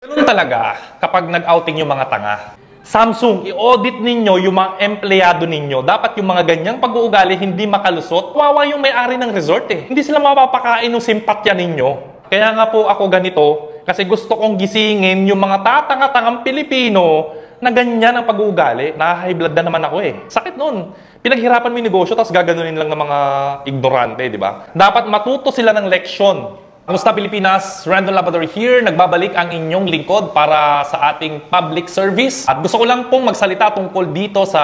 Ganun talaga kapag nag-outing yung mga tanga. Samsung, i-audit ninyo yung mga empleyado ninyo. Dapat yung mga ganyang pag-uugali hindi makalusot. Kawawa yung may-ari ng resort eh. Hindi sila mapapakain ng simpatya ninyo. Kaya nga po ako ganito, kasi gusto kong gisingin yung mga tatanga-tangang Pilipino na ganyan ang pag-uugali. Nakaka-high blood na naman ako eh. Sakit nun. Pinaghirapan mo yung negosyo, tapos gaganunin lang ng mga ignorante, di ba? Dapat matuto sila ng leksyon. Kamusta Pilipinas? Random Labrador here. Nagbabalik ang inyong lingkod para sa ating public service. At gusto ko lang pong magsalita tungkol dito sa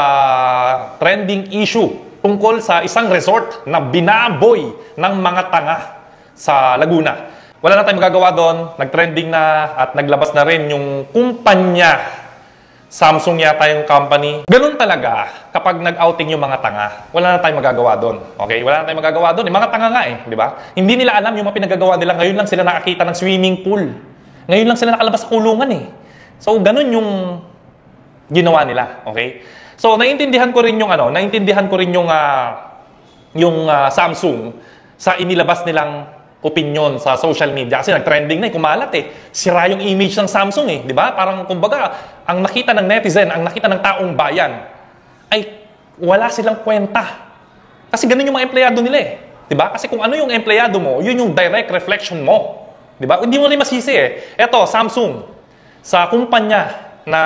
trending issue. Tungkol sa isang resort na binaboy ng mga tanga sa Laguna. Wala na tayong magagawa doon. Nag-trending na at naglabas na rin yung kumpanya. Samsung yata yung company. Ganun talaga kapag nag-outing yung mga tanga. Wala na tayong magagawa doon. Okay? Wala na tayong magagawa doon. Mga tanga nga eh. Di ba? Hindi nila alam yung mga pinagagawa nila. Ngayon lang sila nakakita ng swimming pool. Ngayon lang sila nakalabas sa kulungan eh. So, ganun yung ginawa nila. Okay? So, naintindihan ko rin yung Samsung sa inilabas nilang opinion sa social media. Kasi nag-trending na eh, kumalat eh. Sira yung image ng Samsung eh. Di ba? Parang kumbaga, ang nakita ng netizen, ang nakita ng taong bayan, ay wala silang kwenta. Kasi ganun yung mga empleyado nila eh. Di ba? Kasi kung ano yung empleyado mo, yun yung direct reflection mo. Di ba? Hindi mo rin masisi eh. Eto, Samsung, sa kumpanya na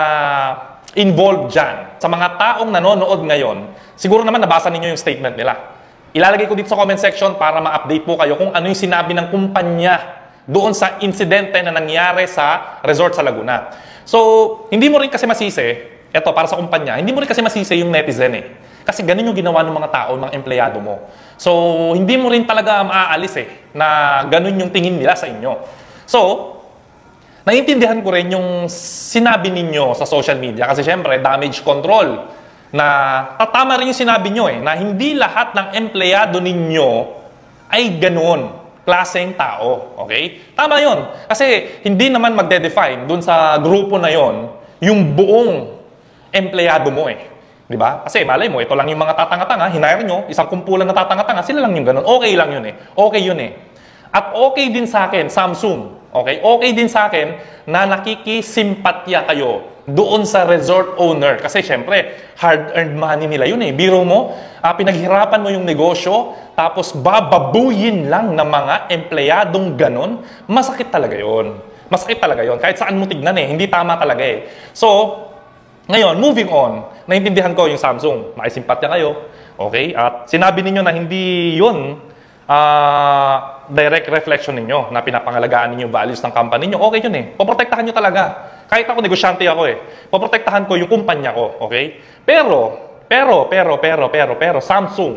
involved dyan, sa mga taong nanonood ngayon, siguro naman nabasa ninyo yung statement nila. Ilalagay ko dito sa comment section para ma-update po kayo kung ano yung sinabi ng kumpanya doon sa insidente na nangyari sa resort sa Laguna. So, hindi mo rin kasi masisi, eto para sa kumpanya, hindi mo rin kasi masisi yung netizen eh. Kasi ganun yung ginawa ng mga tao, mga empleyado mo. So, hindi mo rin talaga maaalis eh, na ganun yung tingin nila sa inyo. So, naiintindihan ko rin yung sinabi ninyo sa social media kasi syempre, damage control. Na tatama rin yung sinabi nyo eh, na hindi lahat ng empleyado ninyo ay ganoon klaseng tao. Okay? Tama yon. Kasi hindi naman magde-define dun sa grupo na yon yung buong empleyado mo eh. Di ba? Kasi malay mo, ito lang yung mga tatanga-tanga, hinire nyo, isang kumpulan na tatanga-tanga, sila lang yung ganoon. Okay lang yun eh. Okay yun eh. At okay din sa akin, Samsung. Okay? Okay din sa akin na nakikisimpatya kayo doon sa resort owner. Kasi syempre, hard-earned money nila yun eh. Biro mo, pinaghirapan mo yung negosyo, tapos bababuyin lang ng mga empleyadong ganon, masakit talaga yun. Masakit talaga yun. Kahit saan mo tignan eh, hindi tama talaga eh. So, ngayon, moving on, naintindihan ko yung Samsung. Makisimpatya kayo. Okay? At sinabi ninyo na hindi yun direct reflection ninyo na pinapangalagaan ninyo yung values ng company nyo. Okay yun eh. Poprotektahan nyo talaga. Kahit ako, negosyante ako eh. Poprotektahan ko yung kumpanya ko, okay? Pero, Samsung,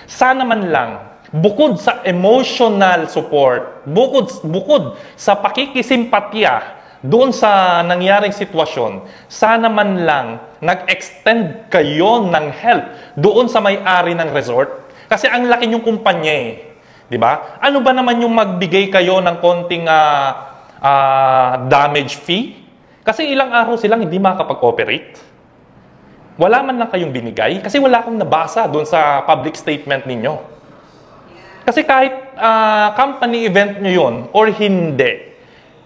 sana man lang, bukod sa emotional support, bukod sa pakikisimpatya doon sa nangyaring sitwasyon, sana man lang nag-extend kayo ng help doon sa may-ari ng resort. Kasi ang laki yung kumpanya eh. Di ba? Ano ba naman yung magbigay kayo ng konting damage fee? Kasi ilang araw silang hindi makakapag-operate. Wala man lang kayong binigay. Kasi wala akong nabasa doon sa public statement ninyo. Kasi kahit company event nyo yun or hindi,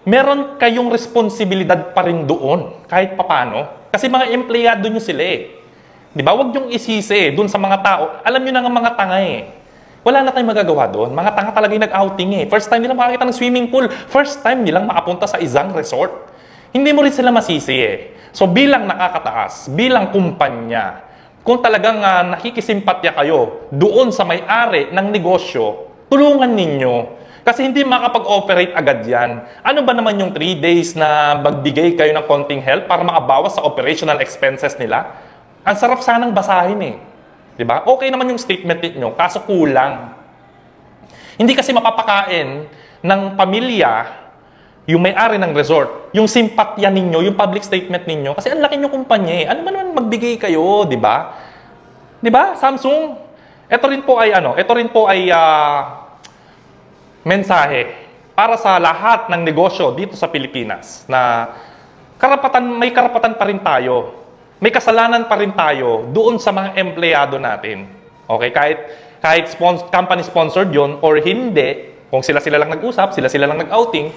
meron kayong responsibilidad pa rin doon. Kahit papano. Kasi mga empleyado nyo sila eh. Di ba? Huwag niyong isisi doon sa mga tao. Alam niyo na nga mga tanga eh. Wala na tayong magagawa doon. Mga tanga talaga yung nag-outing eh. First time nilang makakita ng swimming pool. First time nilang makapunta sa isang resort. Hindi mo rin sila masisi eh. So bilang nakakataas, bilang kumpanya, kung talagang nakikisimpatya kayo doon sa may-ari ng negosyo, tulungan ninyo. Kasi hindi makapag-operate agad yan. Ano ba naman yung 3 days na magbigay kayo ng konting help para makabawas sa operational expenses nila? Ang sarap sanang basahin eh. Diba? Okay naman yung statement ninyo, kaso kulang. Hindi kasi mapapakain ng pamilya yung may-ari ng resort, yung simpatya ninyo, yung public statement ninyo, kasi ang laki nyo kumpanya eh. Ano ba naman magbigay kayo, di ba? Di ba? Samsung, ito rin po ay mensahe para sa lahat ng negosyo dito sa Pilipinas na may karapatan pa rin tayo. May kasalanan pa rin tayo doon sa mga empleyado natin. Okay? Kahit company-sponsored yon or hindi, kung sila lang nag-usap, sila lang nag-outing,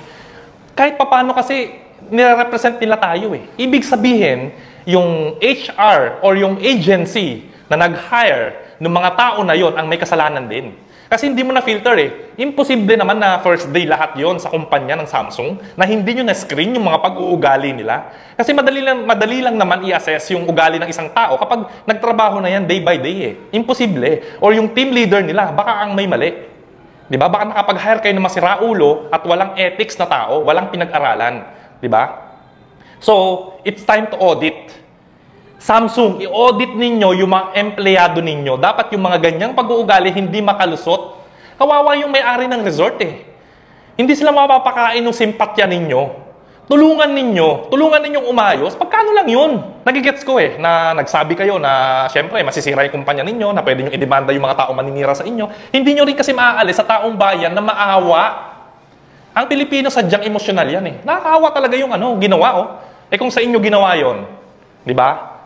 kahit papano kasi nire-represent nila tayo eh. Ibig sabihin, yung HR or yung agency na nag-hire ng mga tao na yon ang may kasalanan din. Kasi hindi mo na-filter eh. Imposible naman na first day lahat yon sa kumpanya ng Samsung na hindi nyo na-screen yung mga pag-uugali nila. Kasi madali lang naman i-assess yung ugali ng isang tao kapag nagtrabaho na yan day by day eh. Imposible. Or yung team leader nila, baka ang may mali. Diba? Baka nakapag-hire kayo ng masiraulo at walang ethics na tao, walang pinag-aralan. Diba? So, it's time to audit. Samsung, i-audit ninyo yung mga empleyado ninyo. Dapat yung mga ganyang pag-uugali hindi makalusot. Kawawa yung may-ari ng resort eh. Hindi sila mapapakain ng simpatya ninyo. Tulungan ninyong umayos. Pagkano lang yun? Nagigets ko eh, na nagsabi kayo na syempre masisira yung kumpanya ninyo, na pwede nyo i-demanda yung mga tao maninira sa inyo. Hindi nyo rin kasi maaalis sa taong bayan na maawa. Ang Pilipino sadyang emosyonal yan eh. Nakakaawa talaga yung ginawa oh. Eh kung sa inyo ginawa yon, di ba?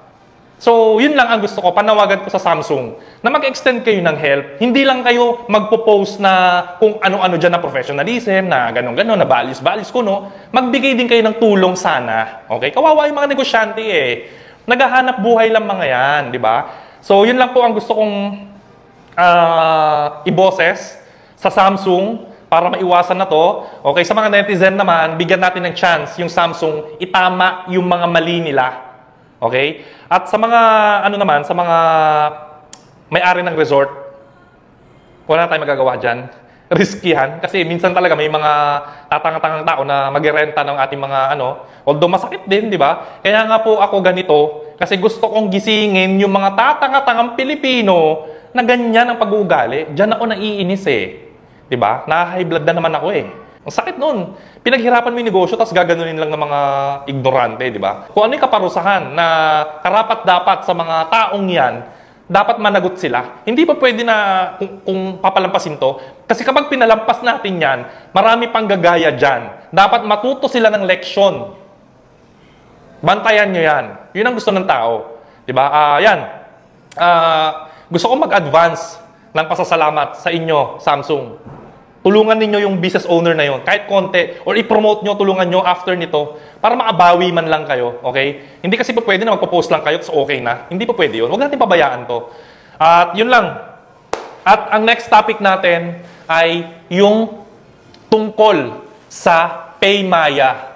So, yun lang ang gusto ko, panawagan ko sa Samsung, na mag-extend kayo ng help. Hindi lang kayo magpo-post na kung ano-ano dyan na professionalism, na gano'n-gano'n, na values ko, no? Magbigay din kayo ng tulong sana. Okay? Kawawa yung mga negosyante eh. Naghahanap buhay lang mga yan, di ba? So, yun lang po ang gusto kong i-boses sa Samsung para maiwasan na to. Okay, sa mga netizen naman, bigyan natin ng chance yung Samsung itama yung mga mali nila. Okay? At sa mga, sa mga may-ari ng resort, wala na tayong magagawa dyan. Riskihan. Kasi minsan talaga may mga tatangang tao na mag-renta ng ating mga although masakit din, di ba? Kaya nga po ako ganito, kasi gusto kong gisingin yung mga tatangang Pilipino na ganyan ang pag-uugali. Diyan ako naiinis eh. Di ba? Na-high blood na naman ako eh. Ang sakit nun. Pinaghirapan mo yung negosyo, tapos gaganunin lang ng mga ignorante, di ba? Kung ano yung kaparusahan na karapat-dapat sa mga taong yan, dapat managot sila. Hindi pa pwede na kung papalampasin to. Kasi kapag pinalampas natin yan, marami pang gagaya dyan. Dapat matuto sila ng leksyon. Bantayan nyo yan. Yun ang gusto ng tao. Di ba? Gusto ko mag-advance ng pasasalamat sa inyo, Samsung. Tulungan ninyo yung business owner na yon, kahit konti, or i-promote nyo, tulungan nyo after nito, para maabawi man lang kayo, okay? Hindi kasi po pwede na magpo-post lang kayo, so okay na. Hindi po pwede yun. Huwag natin pabayaan to. At yun lang. At ang next topic natin ay yung tungkol sa Paymaya.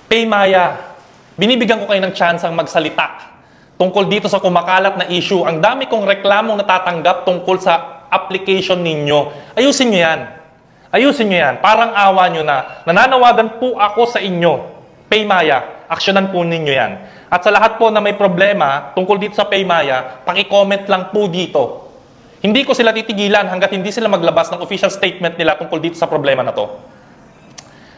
Paymaya. Binibigyan ko kayo ng chance ang magsalita tungkol dito sa kumakalat na issue. Ang dami kong reklamong natatanggap tungkol sa application ninyo. Ayusin nyo yan. Ayusin nyo yan. Parang awa nyo na. Nananawagan po ako sa inyo. Paymaya. Aksyonan po ninyo yan. At sa lahat po na may problema tungkol dito sa Paymaya, paki-comment lang po dito. Hindi ko sila titigilan hanggat hindi sila maglabas ng official statement nila tungkol dito sa problema na to.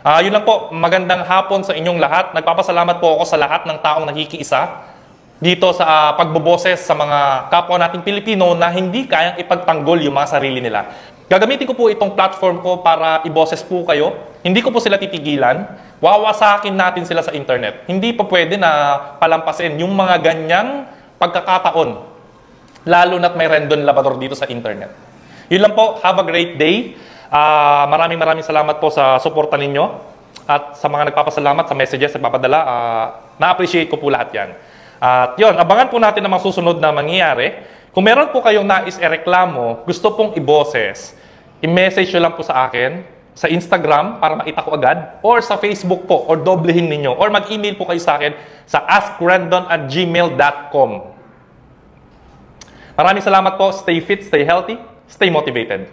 Yun lang po. Magandang hapon sa inyong lahat. Nagpapasalamat po ako sa lahat ng taong nakikiisa dito sa pagboboses sa mga kapwa nating Pilipino na hindi kayang ipagtanggol yung mga sarili nila. Gagamitin ko po itong platform ko para iboses po kayo. Hindi ko po sila titigilan. Wawasakin natin sila sa internet. Hindi pa pwede na palampasin yung mga ganyang pagkakataon. Lalo na't may Rendon Labrador dito sa internet. Yun lang po. Have a great day. Maraming salamat po sa suporta ninyo. At sa mga nagpapasalamat sa messages na papadala, na-appreciate ko po lahat yan. At yun, abangan po natin ang mga susunod na mangyayari. Kung meron po kayong nais reklamo, gusto pong iboses, i-message nyo lang po sa akin sa Instagram para makita ko agad, or sa Facebook po, or doblehin ninyo, or mag-email po kayo sa akin sa askrendon@gmail.com. Maraming salamat po. Stay fit, stay healthy, stay motivated.